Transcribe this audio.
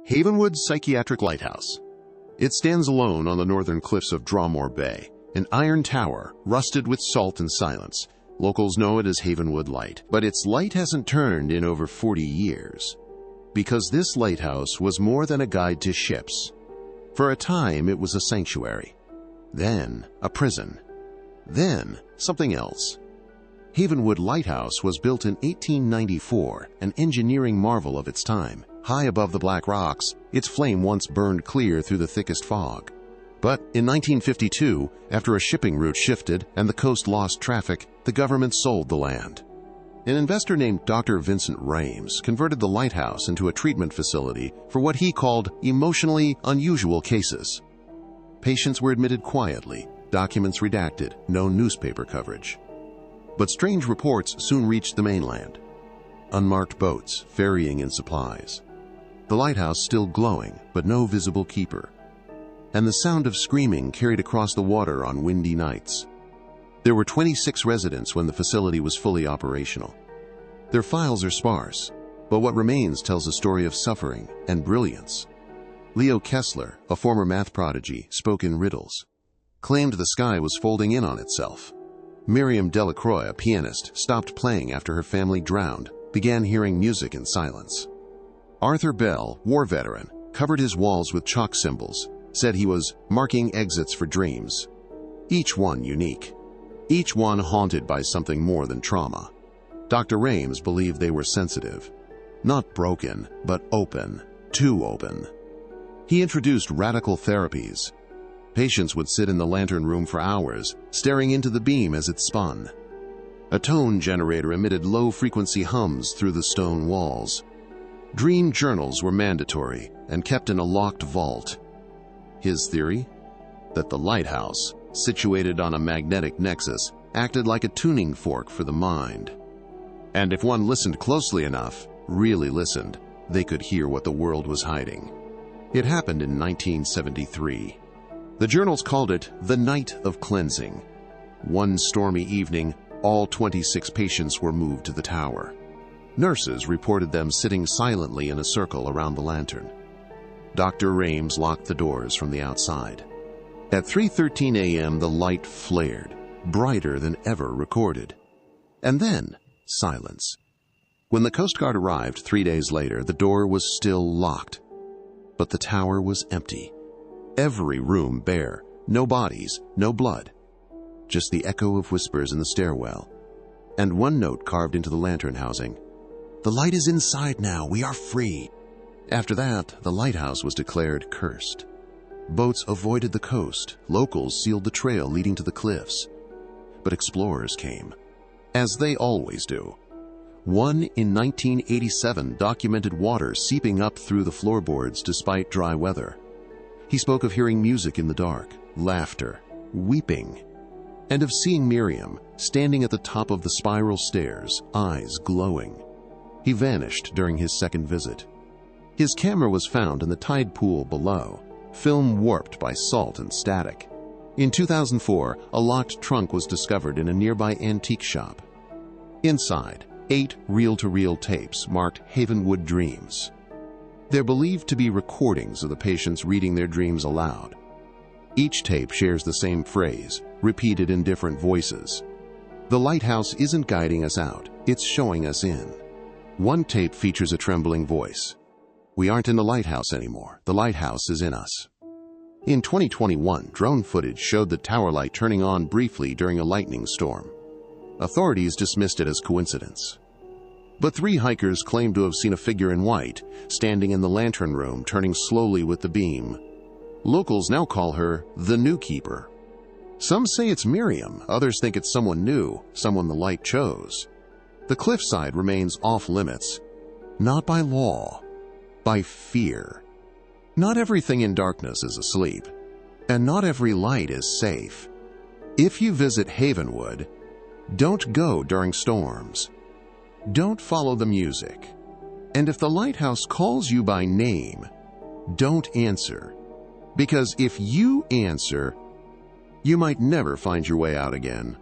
Havenwood Psychiatric Lighthouse. It stands alone on the northern cliffs of Drommoor Bay, an iron tower rusted with salt and silence. Locals know it as Havenwood Light, but its light hasn't turned in over 40 years. Because this lighthouse was more than a guide to ships. For a time, it was a sanctuary. Then, a prison. Then, something else. Havenwood Lighthouse was built in 1894, an engineering marvel of its time. High above the black rocks, its flame once burned clear through the thickest fog. But in 1952, after a shipping route shifted and the coast lost traffic, the government sold the land. An investor named Dr. Vincent Rames converted the lighthouse into a treatment facility for what he called emotionally unusual cases. Patients were admitted quietly, documents redacted, no newspaper coverage. But strange reports soon reached the mainland. Unmarked boats ferrying in supplies. The lighthouse still glowing, but no visible keeper. And the sound of screaming carried across the water on windy nights. There were 26 residents when the facility was fully operational. Their files are sparse, but what remains tells a story of suffering and brilliance. Leo Kessler, a former math prodigy, spoke in riddles. Claimed the sky was folding in on itself. Miriam Delacroix, a pianist, stopped playing after her family drowned, began hearing music in silence. Arthur Bell, war veteran, covered his walls with chalk symbols, said he was marking exits for dreams. Each one unique. Each one haunted by something more than trauma. Dr. Rames believed they were sensitive. Not broken, but open. Too open. He introduced radical therapies. Patients would sit in the lantern room for hours, staring into the beam as it spun. A tone generator emitted low-frequency hums through the stone walls. Dream journals were mandatory and kept in a locked vault. His theory? That the lighthouse, situated on a magnetic nexus, acted like a tuning fork for the mind. And if one listened closely enough, really listened, they could hear what the world was hiding. It happened in 1973. The journals called it the Night of Cleansing. One stormy evening, all 26 patients were moved to the tower. Nurses reported them sitting silently in a circle around the lantern. Dr. Rames locked the doors from the outside. At 3:13 a.m., the light flared, brighter than ever recorded. And then, silence. When the Coast Guard arrived 3 days later, the door was still locked. But the tower was empty. Every room bare. No bodies, no blood. Just the echo of whispers in the stairwell. And one note carved into the lantern housing. "The light is inside now. We are free." After that, the lighthouse was declared cursed. Boats avoided the coast. Locals sealed the trail leading to the cliffs. But explorers came, as they always do. One in 1987 documented water seeping up through the floorboards despite dry weather. He spoke of hearing music in the dark, laughter, weeping, and of seeing Miriam standing at the top of the spiral stairs, eyes glowing. He vanished during his second visit. His camera was found in the tide pool below, film warped by salt and static. In 2004, a locked trunk was discovered in a nearby antique shop. Inside, 8 reel-to-reel tapes marked Havenwood Dreams. They're believed to be recordings of the patients reading their dreams aloud. Each tape shares the same phrase, repeated in different voices. The lighthouse isn't guiding us out, it's showing us in. One tape features a trembling voice. "We aren't in the lighthouse anymore. The lighthouse is in us." In 2021, drone footage showed the tower light turning on briefly during a lightning storm. Authorities dismissed it as coincidence. But 3 hikers claimed to have seen a figure in white, standing in the lantern room, turning slowly with the beam. Locals now call her the New Keeper. Some say it's Miriam, others think it's someone new, someone the light chose. The cliffside remains off-limits, not by law, by fear. Not everything in darkness is asleep, and not every light is safe. If you visit Havenwood, don't go during storms. Don't follow the music. And if the lighthouse calls you by name, don't answer. Because if you answer, you might never find your way out again.